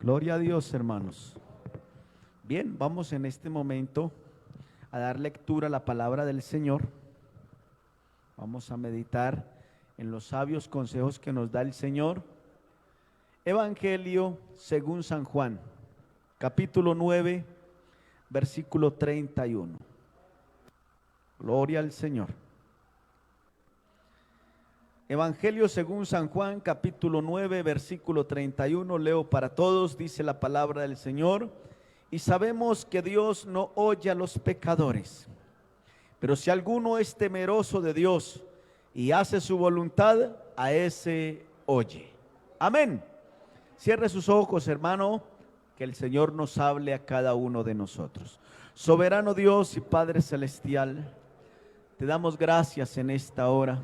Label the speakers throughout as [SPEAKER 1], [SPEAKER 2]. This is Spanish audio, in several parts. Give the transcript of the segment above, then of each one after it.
[SPEAKER 1] Gloria a Dios, hermanos. Bien, vamos en este momento a dar lectura a la palabra del Señor. Vamos a meditar en los sabios consejos que nos da el Señor. Evangelio según San Juan, capítulo 9, versículo 31. Gloria al Señor. Evangelio según San Juan, capítulo 9, versículo 31, leo para todos, dice la palabra del Señor: y sabemos que Dios no oye a los pecadores, pero si alguno es temeroso de Dios y hace su voluntad, a ese oye. Amén. Cierre sus ojos, hermano, que el Señor nos hable a cada uno de nosotros. Soberano Dios y Padre Celestial, te damos gracias en esta hora.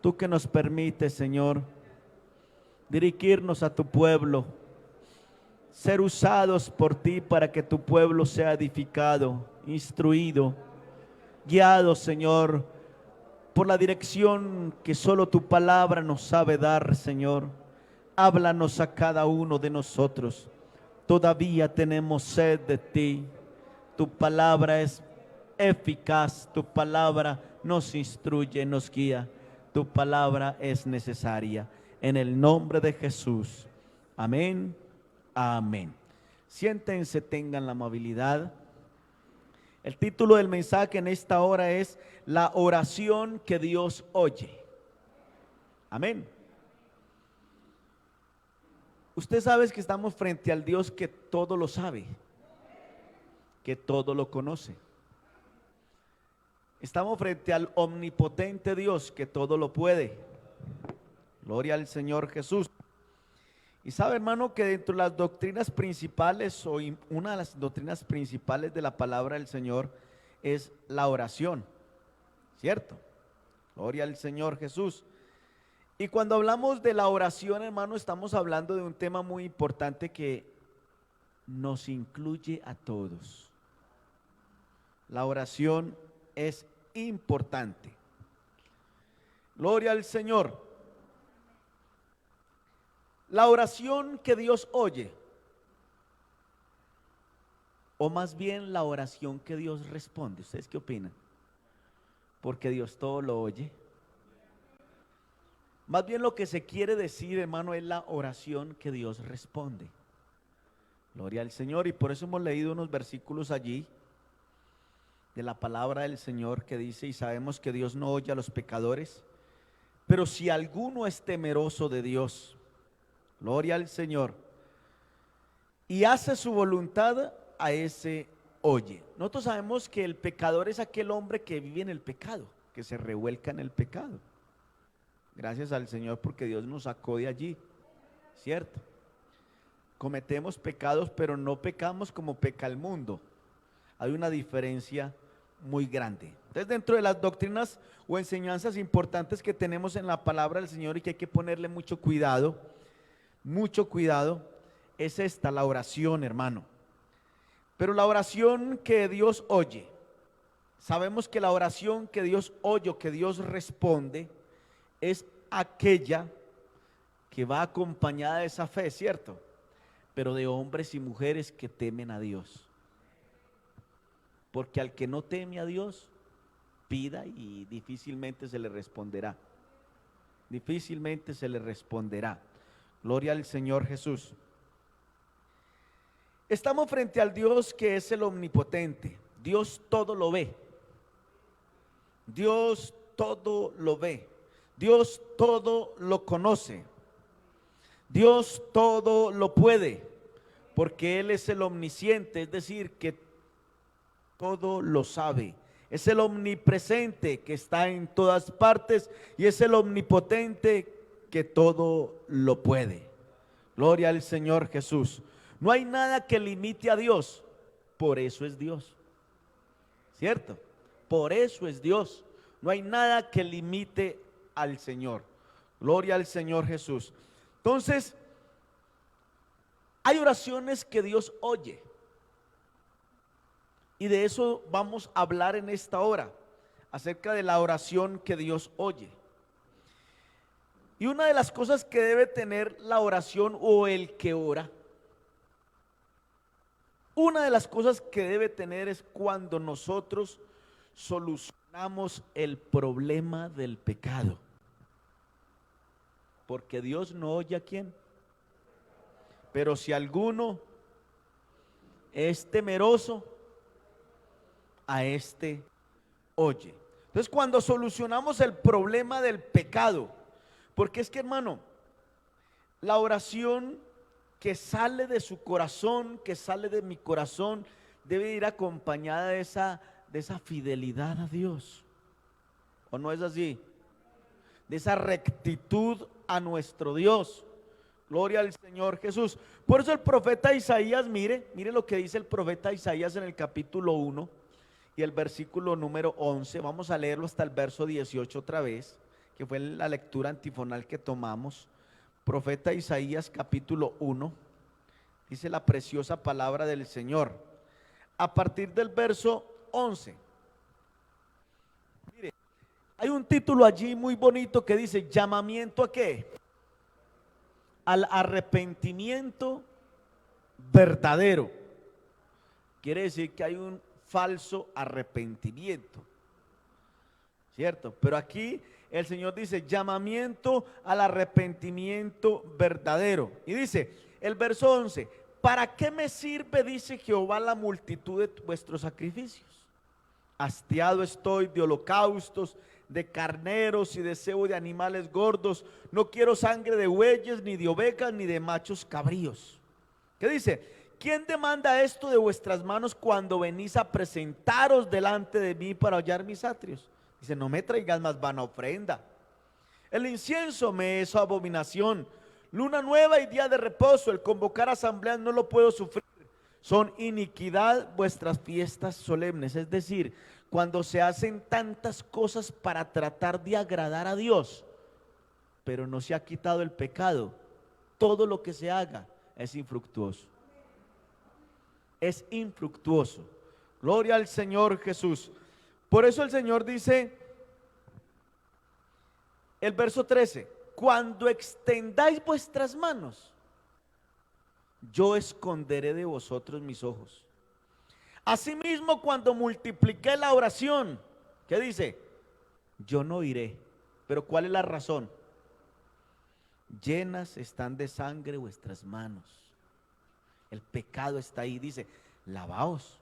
[SPEAKER 1] Tú que nos permites, Señor, dirigirnos a tu pueblo, ser usados por ti para que tu pueblo sea edificado, instruido, guiado, Señor, por la dirección que solo tu palabra nos sabe dar, Señor. Háblanos a cada uno de nosotros. Todavía tenemos sed de ti. Tu palabra es eficaz, tu palabra nos instruye, nos guía. Tu palabra es necesaria. En el nombre de Jesús. Amén. Amén. Siéntense, tengan la amabilidad. El título del mensaje en esta hora es la oración que Dios oye. Amén. Usted sabe que estamos frente al Dios que todo lo sabe, que todo lo conoce. Estamos frente al omnipotente Dios que todo lo puede. Gloria al Señor Jesús. Y sabe, hermano, que dentro de las doctrinas principales, o una de las doctrinas principales de la palabra del Señor es la oración, ¿cierto? Gloria al Señor Jesús. Y cuando hablamos de la oración, hermano, estamos hablando de un tema muy importante que nos incluye a todos. La oración es importante. Gloria al Señor. La oración que Dios oye, o más bien la oración que Dios responde. ¿Ustedes qué opinan? Porque Dios todo lo oye. Más bien lo que se quiere decir, hermano, es la oración que Dios responde. Gloria al Señor. Y por eso hemos leído unos versículos allí de la palabra del Señor que dice: y sabemos que Dios no oye a los pecadores, pero si alguno es temeroso de Dios, gloria al Señor, y hace su voluntad, a ese oye. Nosotros sabemos que el pecador es aquel hombre que vive en el pecado, que se revuelca en el pecado. Gracias al Señor porque Dios nos sacó de allí, ¿cierto? Cometemos pecados, pero no pecamos como peca el mundo. Hay una diferencia muy grande. Entonces, dentro de las doctrinas o enseñanzas importantes que tenemos en la palabra del Señor y que hay que ponerle mucho cuidado, es esta, la oración, hermano. Pero la oración que Dios oye, sabemos que la oración que Dios oye o que Dios responde es aquella que va acompañada de esa fe, ¿cierto? Pero de hombres y mujeres que temen a Dios. Porque al que no teme a Dios, pida y difícilmente se le responderá. Difícilmente se le responderá. Gloria al Señor Jesús. Estamos frente al Dios que es el omnipotente. Dios todo lo ve. Dios todo lo ve. Dios todo lo conoce. Dios todo lo puede, porque Él es el omnisciente, es decir, que todo lo sabe. Es el omnipresente que está en todas partes y es el omnipotente que todo lo puede. Gloria al Señor Jesús. No hay nada que limite a Dios, por eso es Dios, ¿cierto? Por eso es Dios. No hay nada que limite al Señor. Gloria al Señor Jesús. Entonces, hay oraciones que Dios oye. Y de eso vamos a hablar en esta hora, acerca de la oración que Dios oye. Y una de las cosas que debe tener la oración o el que ora Una de las cosas que debe tener es cuando nosotros solucionamos el problema del pecado. Porque Dios no oye a quién. Pero si alguno es temeroso, a este oye. Entonces, cuando solucionamos el problema del pecado, porque es que, hermano, la oración que sale de su corazón, que sale de mi corazón, debe ir acompañada de esa fidelidad a Dios. ¿O no es así? De esa rectitud a nuestro Dios. Gloria al Señor Jesús. Por eso el profeta Isaías, mire lo que dice el profeta Isaías en el capítulo 1 y el versículo número 11. Vamos a leerlo hasta el verso 18 otra vez, que fue la lectura antifonal que tomamos. Profeta Isaías capítulo 1, dice la preciosa palabra del Señor. A partir del verso 11. Mire, hay un título allí muy bonito que dice: llamamiento ¿a qué? Al arrepentimiento verdadero. Quiere decir que hay un falso arrepentimiento, ¿cierto? Pero aquí el Señor dice llamamiento al arrepentimiento verdadero. Y dice el verso 11: ¿para qué me sirve, dice Jehová, la multitud de vuestros sacrificios? Hastiado estoy de holocaustos, de carneros y de cebo de animales gordos. No quiero sangre de bueyes, ni de ovejas, ni de machos cabríos. ¿Qué dice? ¿Quién demanda esto de vuestras manos cuando venís a presentaros delante de mí para hollar mis atrios? Dice: no me traigas más vana ofrenda. El incienso me es abominación. Luna nueva y día de reposo, el convocar asambleas no lo puedo sufrir. Son iniquidad vuestras fiestas solemnes. Es decir, cuando se hacen tantas cosas para tratar de agradar a Dios, pero no se ha quitado el pecado, todo lo que se haga es infructuoso. Es infructuoso. Gloria al Señor Jesús. Por eso el Señor dice, el verso 13: cuando extendáis vuestras manos, yo esconderé de vosotros mis ojos. Asimismo, cuando multipliqué la oración, ¿qué dice? Yo no iré. Pero ¿cuál es la razón? Llenas están de sangre vuestras manos. El pecado está ahí. Dice: lavaos.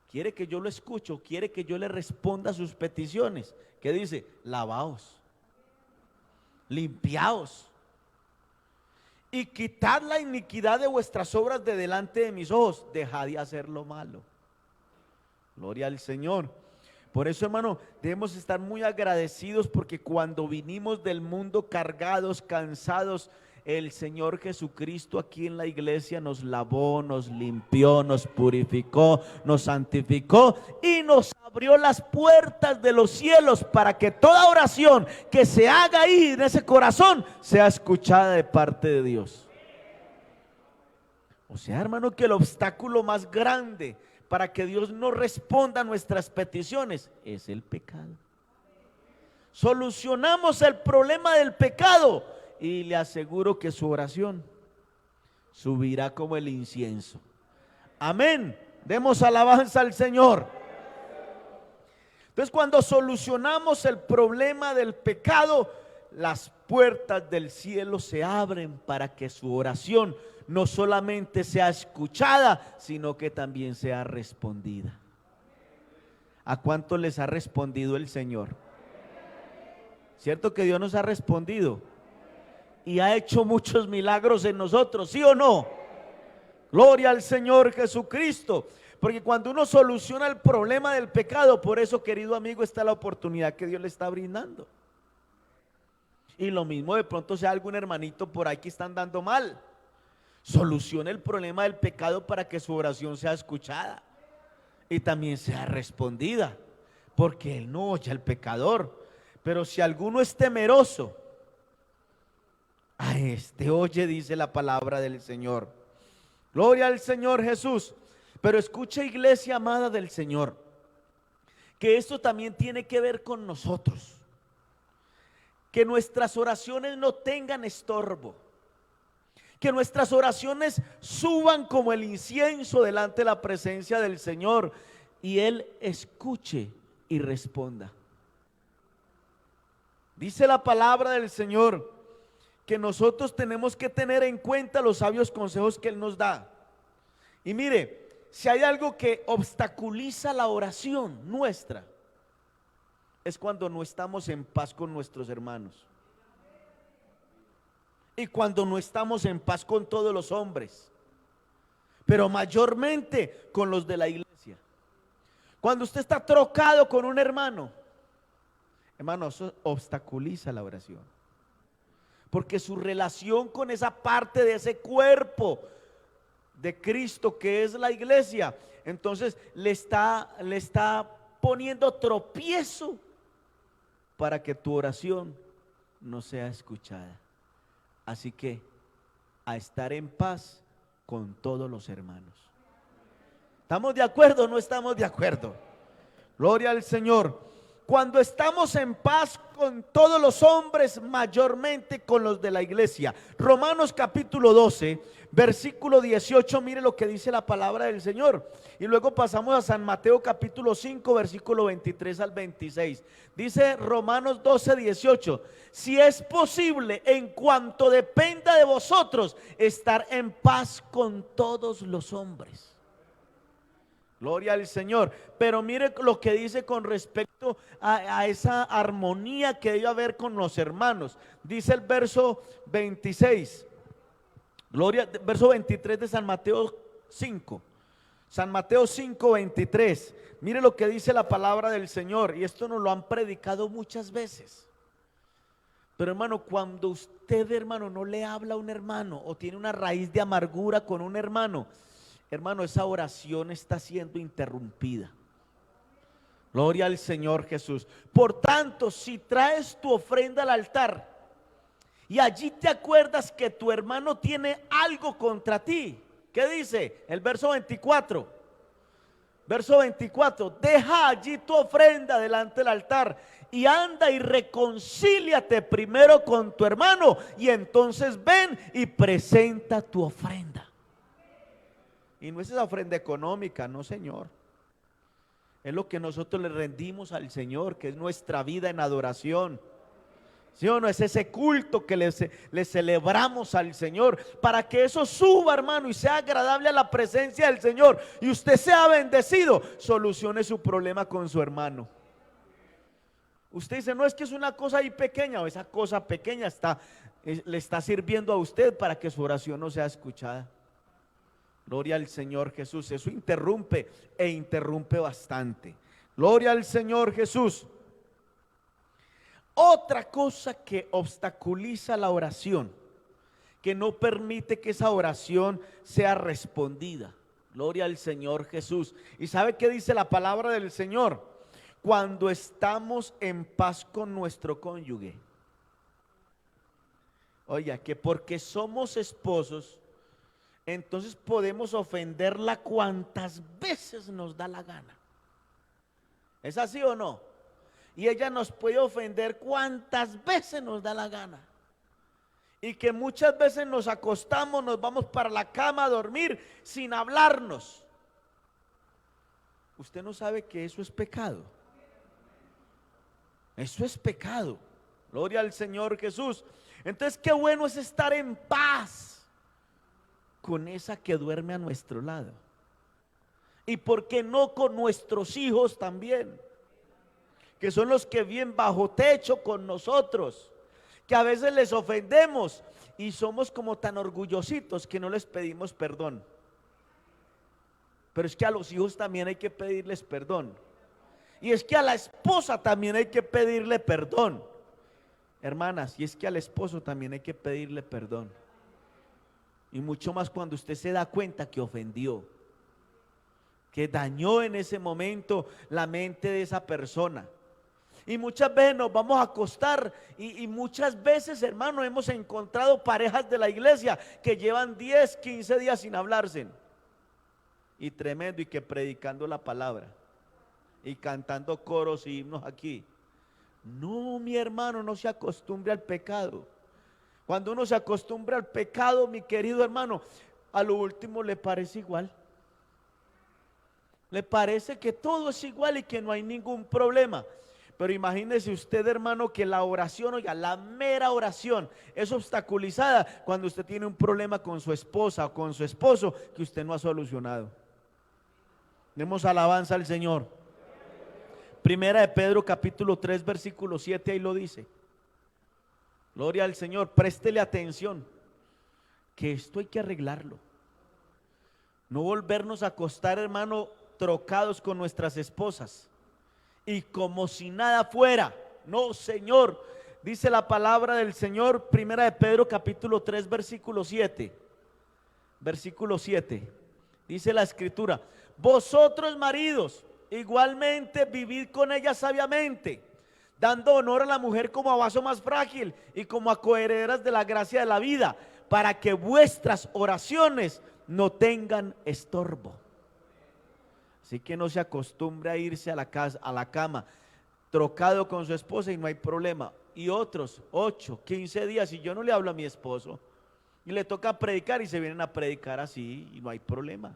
[SPEAKER 1] Quiere que yo lo escuche, quiere que yo le responda a sus peticiones. ¿Qué dice? Lavaos, limpiaos y quitad la iniquidad de vuestras obras de delante de mis ojos. Dejad de hacer lo malo. Gloria al Señor. Por eso, hermano, debemos estar muy agradecidos, porque cuando vinimos del mundo cargados, cansados, el Señor Jesucristo aquí en la iglesia nos lavó, nos limpió, nos purificó, nos santificó y nos abrió las puertas de los cielos para que toda oración que se haga ahí en ese corazón sea escuchada de parte de Dios. O sea, hermano, que el obstáculo más grande para que Dios no responda a nuestras peticiones es el pecado. Solucionamos el problema del pecado y le aseguro que su oración subirá como el incienso. Amén. Demos alabanza al Señor. Entonces, cuando solucionamos el problema del pecado, las puertas del cielo se abren para que su oración no solamente sea escuchada, sino que también sea respondida. ¿A cuánto les ha respondido el Señor? ¿Cierto que Dios nos ha respondido? Y ha hecho muchos milagros en nosotros, ¿sí o no? Gloria al Señor Jesucristo. Porque cuando uno soluciona el problema del pecado, por eso, querido amigo, está la oportunidad que Dios le está brindando. Y lo mismo, de pronto sea algún hermanito por ahí que está andando mal, solucione el problema del pecado para que su oración sea escuchada y también sea respondida, porque Él no oye al pecador. Pero si alguno es temeroso, a este oye, dice la palabra del Señor. Gloria al Señor Jesús. Pero escucha, iglesia amada del Señor, que esto también tiene que ver con nosotros. Que nuestras oraciones no tengan estorbo, Que nuestras oraciones suban como el incienso delante de la presencia del Señor y Él escuche y responda. Dice la palabra del Señor que nosotros tenemos que tener en cuenta los sabios consejos que Él nos da. Y mire, si hay algo que obstaculiza la oración nuestra, es cuando no estamos en paz con nuestros hermanos. Y cuando no estamos en paz con todos los hombres, pero mayormente con los de la iglesia. Cuando usted está trocado con un hermano, hermano, eso obstaculiza la oración, porque su relación con esa parte de ese cuerpo de Cristo que es la iglesia, entonces le está poniendo tropiezo para que tu oración no sea escuchada. Así que a estar en paz con todos los hermanos. ¿Estamos de acuerdo o no estamos de acuerdo? Gloria al Señor. Cuando estamos en paz con todos los hombres, mayormente con los de la iglesia. Romanos capítulo 12, versículo 18, mire lo que dice la palabra del Señor. Y luego pasamos a San Mateo capítulo 5, versículo 23 al 26. Dice Romanos 12, 18: si es posible, en cuanto dependa de vosotros, estar en paz con todos los hombres. Gloria al Señor. Pero mire lo que dice con respecto a esa armonía que debe haber con los hermanos. Dice el verso 26. Gloria, verso 23 de San Mateo 5. San Mateo 5, 23. Mire lo que dice la palabra del Señor. Y esto nos lo han predicado muchas veces. Pero hermano, cuando usted, hermano, no le habla a un hermano o tiene una raíz de amargura con un hermano, hermano, esa oración está siendo interrumpida. Gloria al Señor Jesús. Por tanto, si traes tu ofrenda al altar y allí te acuerdas que tu hermano tiene algo contra ti, ¿qué dice? El verso 24. Verso 24: deja allí tu ofrenda delante del altar y anda y reconcíliate primero con tu hermano, y entonces ven y presenta tu ofrenda. Y no es esa ofrenda económica, no, Señor. Es lo que nosotros le rendimos al Señor, que es nuestra vida en adoración. ¿Sí o no? Es ese culto que le celebramos al Señor, para que eso suba, hermano, y sea agradable a la presencia del Señor, y usted sea bendecido. Solucione su problema con su hermano. Usted dice, no, es que es una cosa ahí pequeña, o esa cosa pequeña le está sirviendo a usted para que su oración no sea escuchada. Gloria al Señor Jesús. Eso interrumpe e interrumpe bastante. Gloria al Señor Jesús. Otra cosa que obstaculiza la oración, que no permite que esa oración sea respondida. Gloria al Señor Jesús. ¿Y sabe qué dice la palabra del Señor? Cuando estamos en paz con nuestro cónyuge. Oiga, que porque somos esposos, entonces podemos ofenderla cuantas veces nos da la gana. ¿Es así o no? Y ella nos puede ofender cuantas veces nos da la gana. Y que muchas veces nos acostamos, nos vamos para la cama a dormir sin hablarnos. Usted no sabe que eso es pecado. Eso es pecado. Gloria al Señor Jesús. Entonces, qué bueno es estar en paz con esa que duerme a nuestro lado. Y por qué no con nuestros hijos también, que son los que viven bajo techo con nosotros, que a veces les ofendemos y somos como tan orgullositos que no les pedimos perdón. Pero es que a los hijos también hay que pedirles perdón, y es que a la esposa también hay que pedirle perdón, hermanas, y es que al esposo también hay que pedirle perdón. Y mucho más cuando usted se da cuenta que ofendió, que dañó en ese momento la mente de esa persona. Y muchas veces nos vamos a acostar y muchas veces, hermano, hemos encontrado parejas de la iglesia que llevan 10, 15 días sin hablarse. Y tremendo, y que predicando la palabra y cantando coros y himnos aquí. No, mi hermano, no se acostumbre al pecado. Cuando uno se acostumbra al pecado, mi querido hermano, a lo último le parece igual. Le parece que todo es igual y que no hay ningún problema. Pero imagínese usted, hermano, que la oración, oiga, la mera oración es obstaculizada cuando usted tiene un problema con su esposa o con su esposo que usted no ha solucionado. Demos alabanza al Señor. Primera de Pedro capítulo 3 versículo 7, ahí lo dice. Gloria al Señor, préstele atención, que esto hay que arreglarlo. No volvernos a acostar, hermano, trocados con nuestras esposas y como si nada fuera. No, Señor, dice la palabra del Señor, primera de Pedro capítulo 3 versículo 7. Versículo 7. Dice la escritura: vosotros maridos, igualmente vivid con ella sabiamente, dando honor a la mujer como a vaso más frágil y como a coherederas de la gracia de la vida, para que vuestras oraciones no tengan estorbo. Así que no se acostumbre a irse a la casa, a la cama, trocado con su esposa y no hay problema. Y otros 8, 15 días y yo no le hablo a mi esposo y le toca predicar y se vienen a predicar así y no hay problema.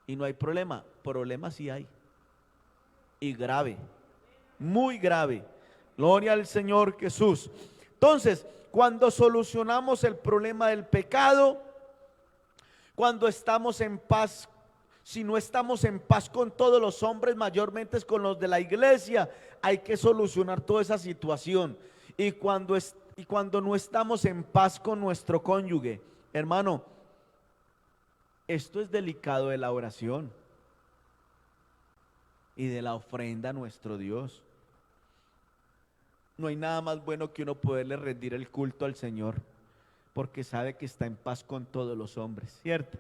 [SPEAKER 1] Y no hay problema, problema sí hay. Y grave, muy grave. Gloria al Señor Jesús. Entonces, cuando solucionamos el problema del pecado, cuando estamos en paz, si no estamos en paz con todos los hombres, mayormente es con los de la iglesia, hay que solucionar toda esa situación. Y cuando no estamos en paz con nuestro cónyuge, hermano, esto es delicado de la oración y de la ofrenda a nuestro Dios. No hay nada más bueno que uno poderle rendir el culto al Señor, porque sabe que está en paz con todos los hombres, ¿cierto?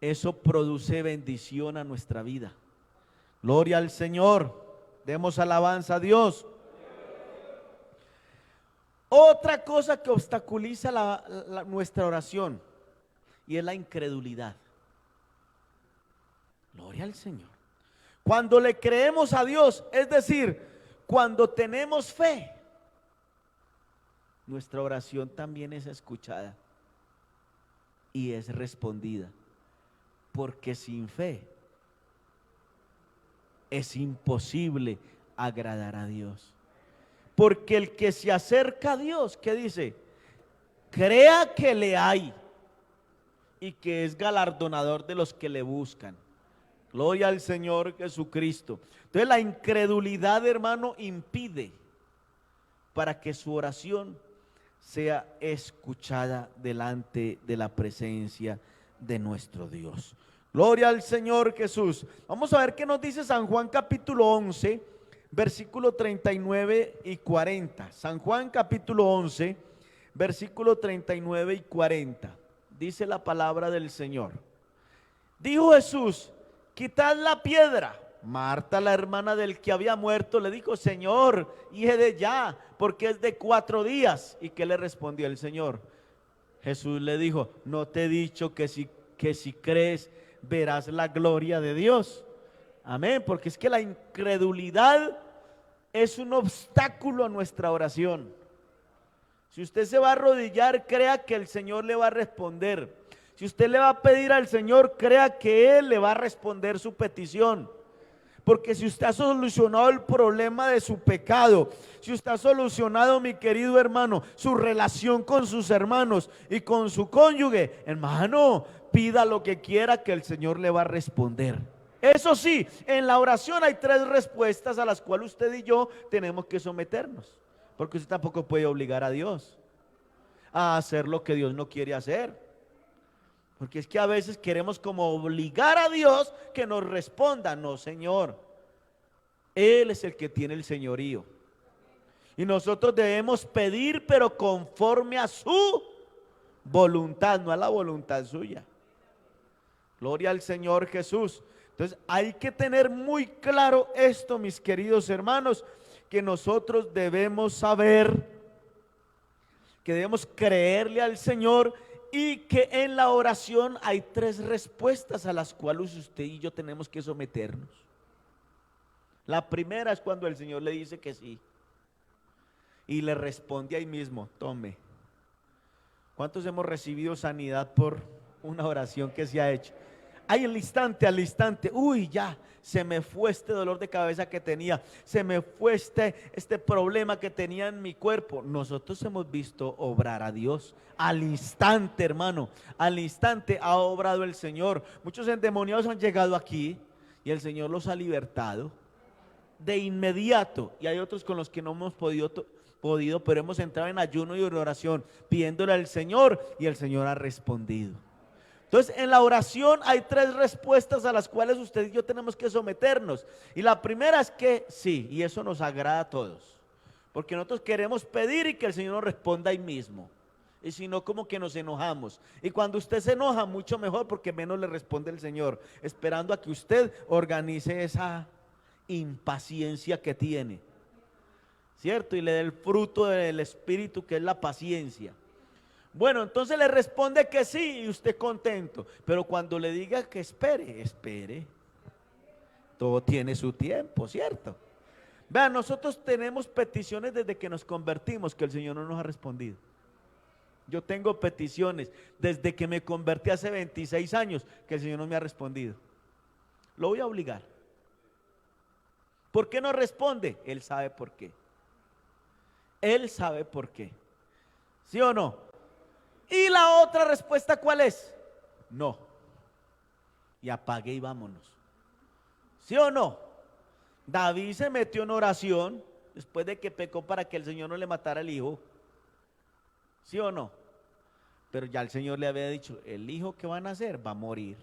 [SPEAKER 1] Eso produce bendición a nuestra vida. Gloria al Señor. Demos alabanza a Dios. Otra cosa que obstaculiza nuestra oración, y es la incredulidad. Gloria al Señor. Cuando le creemos a Dios, es decir, cuando tenemos fe, nuestra oración también es escuchada y es respondida. Porque sin fe es imposible agradar a Dios. Porque el que se acerca a Dios, ¿qué dice? Crea que le hay y que es galardonador de los que le buscan. Gloria al Señor Jesucristo. Entonces la incredulidad, hermano, impide para que su oración sea escuchada delante de la presencia de nuestro Dios. Gloria al Señor Jesús. Vamos a ver qué nos dice San Juan capítulo 11, versículo 39 y 40. San Juan capítulo 11, versículo 39 y 40. Dice la palabra del Señor. Dijo Jesús: quitad la piedra. Marta, la hermana del que había muerto, le dijo: Señor, hiede ya, porque es de 4 días. ¿Y qué le respondió el Señor? Jesús le dijo: no te he dicho que si crees verás la gloria de Dios. Amén, porque es que la incredulidad es un obstáculo a nuestra oración. Si usted se va a arrodillar, crea que el Señor le va a responder. Si usted le va a pedir al Señor, crea que Él le va a responder su petición. Porque si usted ha solucionado el problema de su pecado, si usted ha solucionado, mi querido hermano, su relación con sus hermanos y con su cónyuge, hermano, pida lo que quiera que el Señor le va a responder. Eso sí, en la oración hay 3 respuestas a las cuales usted y yo tenemos que someternos. Porque usted tampoco puede obligar a Dios a hacer lo que Dios no quiere hacer. Porque es que a veces queremos como obligar a Dios que nos responda. No, Señor, Él es el que tiene el señorío. Y nosotros debemos pedir, pero conforme a su voluntad, no a la voluntad suya. Gloria al Señor Jesús. Entonces hay que tener muy claro esto, mis queridos hermanos, que nosotros debemos saber, que debemos creerle al Señor, y que en la oración hay 3 respuestas a las cuales usted y yo tenemos que someternos. La primera es cuando el Señor le dice que sí y le responde ahí mismo: tome, ¿Cuántos hemos recibido sanidad por una oración que se ha hecho? Ahí al instante, uy, ya, se me fue este dolor de cabeza que tenía, se me fue este problema que tenía en mi cuerpo. Nosotros hemos visto obrar a Dios al instante, hermano, al instante ha obrado el Señor. Muchos endemoniados han llegado aquí y el Señor los ha libertado de inmediato, y hay otros con los que no hemos podido, pero hemos entrado en ayuno y en oración pidiéndole al Señor y el Señor ha respondido. Entonces, en la oración hay tres respuestas a las cuales usted y yo tenemos que someternos. Y la primera es que sí, y eso nos agrada a todos, porque nosotros queremos pedir y que el Señor nos responda ahí mismo. Y si no, como que nos enojamos. Y cuando usted se enoja, mucho mejor, porque menos le responde el Señor, esperando a que usted organice esa impaciencia que tiene, ¿cierto? Y le dé el fruto del Espíritu, que es la paciencia. Bueno, entonces le responde que sí y usted contento, pero cuando le diga que espere, espere. Todo tiene su tiempo, ¿cierto? Vean, nosotros tenemos peticiones desde que nos convertimos que el Señor no nos ha respondido. Yo tengo peticiones desde que me convertí hace 26 años que el Señor no me ha respondido. Lo voy a obligar. ¿Por qué no responde? Él sabe por qué. Él sabe por qué. ¿Sí o no? Y la otra respuesta, ¿cuál es? No. Y apague y vámonos. ¿Sí o no? David se metió en oración después de que pecó para que el Señor no le matara el hijo. ¿Sí o no? Pero ya el Señor le había dicho, el hijo que van a hacer va a morir.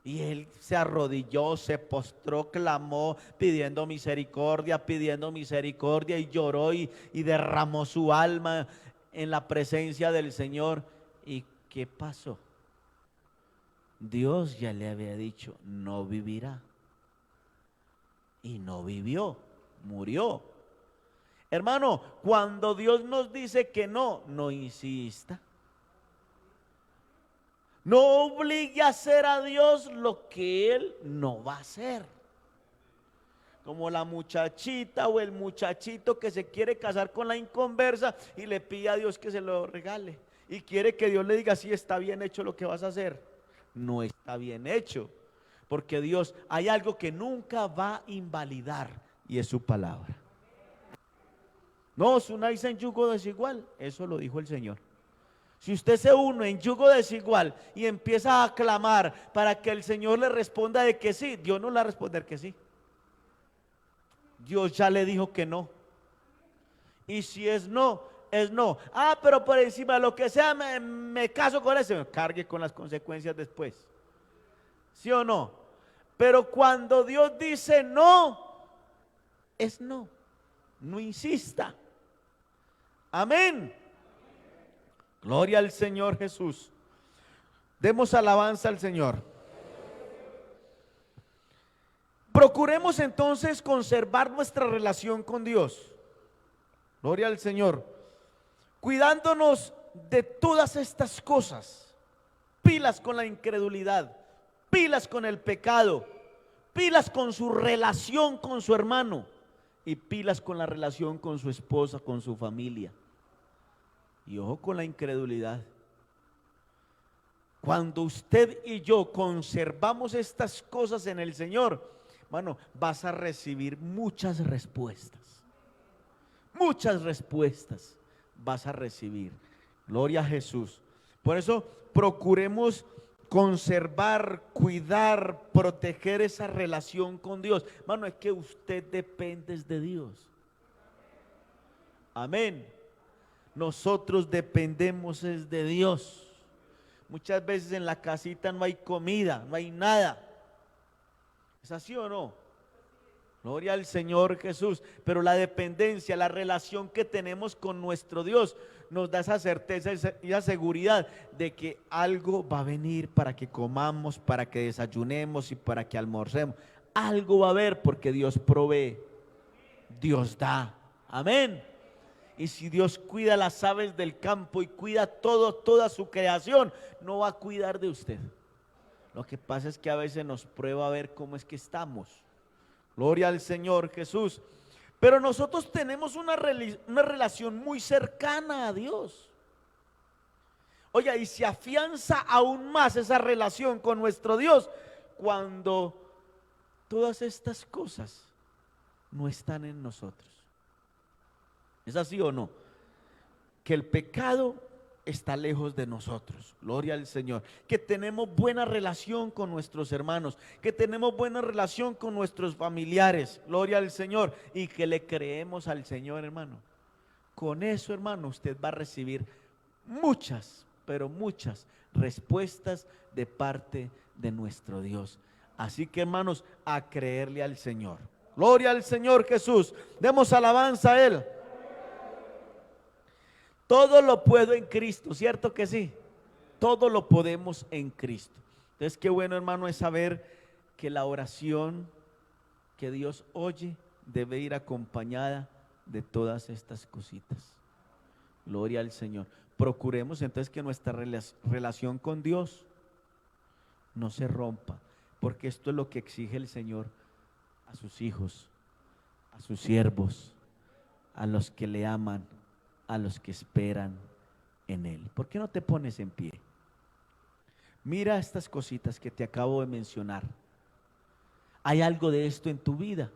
[SPEAKER 1] Y él se arrodilló, se postró, clamó, pidiendo misericordia, y lloró y derramó su alma en la presencia del Señor. ¿Y qué pasó? Dios ya le había dicho, no vivirá. Y no vivió, murió. Hermano, cuando Dios nos dice que no, no insista. No obligue a hacer a Dios lo que Él no va a hacer. Como la muchachita o el muchachito que se quiere casar con la inconversa y le pide a Dios que se lo regale. Y quiere que Dios le diga, sí, está bien hecho lo que vas a hacer. No está bien hecho. Porque Dios, hay algo que nunca va a invalidar y es su palabra. No os unáis en yugo desigual. Eso lo dijo el Señor. Si usted se une en yugo desigual y empieza a clamar para que el Señor le responda de que sí, Dios no le va a responder que sí. Dios ya le dijo que no. Y si es no, es no. Ah, pero por encima de lo que sea me caso con ese. Me cargue con las consecuencias después. ¿Sí o no? Pero cuando Dios dice no, es no. No insista. Amén. Gloria al Señor Jesús. Demos alabanza al Señor. Procuremos entonces conservar nuestra relación con Dios. Gloria al Señor. Cuidándonos de todas estas cosas. Pilas con la incredulidad, pilas con el pecado, pilas con su relación con su hermano y pilas con la relación con su esposa, con su familia. Y ojo con la incredulidad. Cuando usted y yo conservamos estas cosas en el Señor, hermano, vas a recibir muchas respuestas. Muchas respuestas vas a recibir. Gloria a Jesús. Por eso procuremos conservar, cuidar, proteger esa relación con Dios. Hermano, es que usted depende de Dios. Amén. Nosotros dependemos es de Dios. Muchas veces en la casita no hay comida, no hay nada. ¿Es así o no? Gloria al Señor Jesús. Pero la dependencia, la relación que tenemos con nuestro Dios nos da esa certeza y esa seguridad de que algo va a venir para que comamos, para que desayunemos y para que almorcemos. Algo va a haber porque Dios provee, Dios da. Amén. Y si Dios cuida las aves del campo y cuida toda su creación, no va a cuidar de usted. Lo que pasa es que a veces nos prueba a ver cómo es que estamos. Gloria al Señor Jesús. Pero nosotros tenemos una relación muy cercana a Dios. Oye, y se afianza aún más esa relación con nuestro Dios cuando todas estas cosas no están en nosotros. ¿Es así o no? Que el pecado está lejos de nosotros, gloria al Señor, que tenemos buena relación con nuestros hermanos, que tenemos buena relación con nuestros familiares, gloria al Señor, y que le creemos al Señor, hermano. Con eso, hermano, usted va a recibir muchas, pero muchas respuestas de parte de nuestro Dios. Así que, hermanos, a creerle al Señor. Gloria al Señor Jesús. Demos alabanza a Él. Todo lo puedo en Cristo, ¿cierto que sí? Todo lo podemos en Cristo. Entonces, qué bueno, hermano, es saber que la oración que Dios oye debe ir acompañada de todas estas cositas. Gloria al Señor. Procuremos entonces que nuestra relación con Dios no se rompa, porque esto es lo que exige el Señor a sus hijos, a sus siervos, a los que le aman, a los que esperan en Él. ¿Por qué no te pones en pie? Mira estas cositas que te acabo de mencionar. ¿Hay algo de esto en tu vida?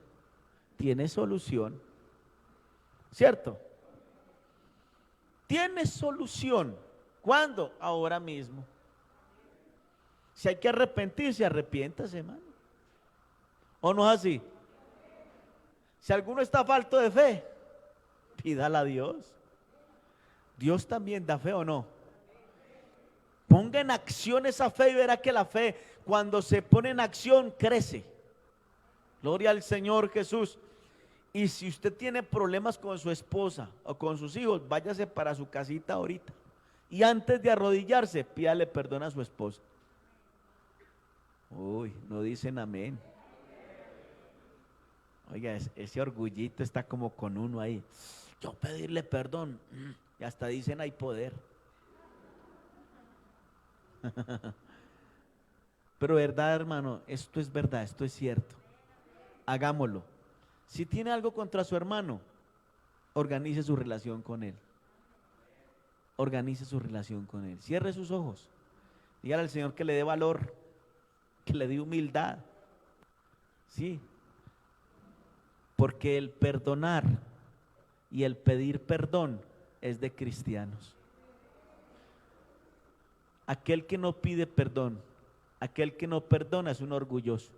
[SPEAKER 1] ¿Tienes solución? ¿Cierto? ¿Tienes solución? ¿Cuándo? Ahora mismo. Si hay que arrepentirse, arrepiéntase, hermano. ¿O no es así? Si alguno está falto de fe, pídala a Dios. Dios también da fe, ¿o no? Ponga en acción esa fe y verá que la fe, cuando se pone en acción, crece. Gloria al Señor Jesús. Y si usted tiene problemas con su esposa o con sus hijos, váyase para su casita ahorita. Y antes de arrodillarse, pídale perdón a su esposa. Uy, no dicen amén. Oiga, ese orgullito está como con uno ahí. Yo pedirle perdón. Y hasta dicen hay poder. Pero verdad, hermano, esto es verdad, esto es cierto. Hagámoslo. Si tiene algo contra su hermano, organice su relación con él. Organice su relación con él. Cierre sus ojos. Dígale al Señor que le dé valor, que le dé humildad. Sí. Porque el perdonar y el pedir perdón es de cristianos. Aquel que no pide perdón, aquel que no perdona es un orgulloso,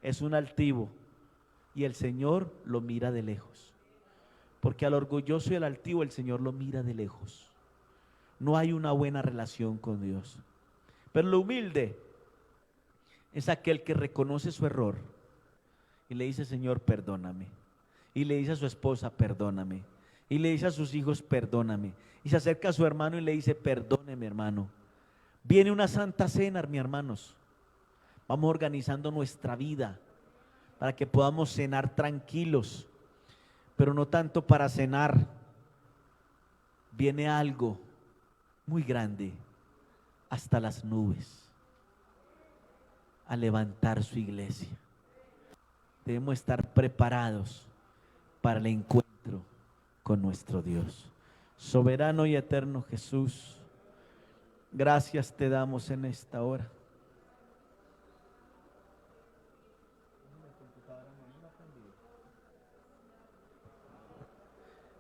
[SPEAKER 1] es un altivo, y el Señor lo mira de lejos. Porque al orgulloso y al altivo el Señor lo mira de lejos. No hay una buena relación con Dios. Pero lo humilde es aquel que reconoce su error y le dice: Señor, perdóname. Y le dice a su esposa: perdóname. Y le dice a sus hijos: perdóname. Y se acerca a su hermano y le dice: perdóneme, hermano. Viene una santa cena, mis hermanos. Vamos organizando nuestra vida para que podamos cenar tranquilos, pero no tanto para cenar. Viene algo muy grande, hasta las nubes, a levantar su iglesia. Debemos estar preparados para el encuentro con nuestro Dios. Soberano y eterno Jesús, gracias te damos en esta hora.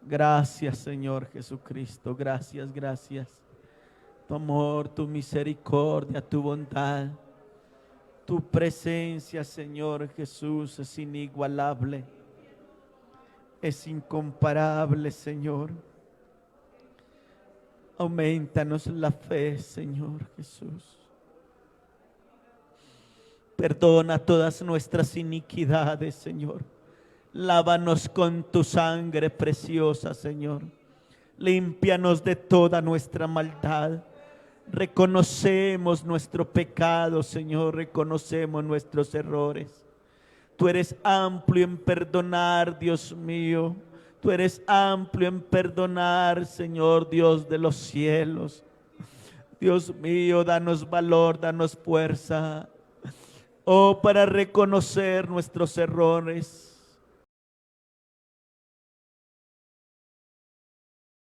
[SPEAKER 1] Gracias, Señor Jesucristo, gracias, gracias. Tu amor, tu misericordia, tu bondad, tu presencia, Señor Jesús, es inigualable, es incomparable, Señor. Aumentanos la fe, Señor Jesús. Perdona todas nuestras iniquidades, Señor. Lávanos con tu sangre preciosa, Señor. Límpianos de toda nuestra maldad. Reconocemos nuestro pecado, Señor. Reconocemos nuestros errores. Tú eres amplio en perdonar, Dios mío. Tú eres amplio en perdonar, Señor Dios de los cielos. Dios mío, danos valor, danos fuerza. Oh, para reconocer nuestros errores.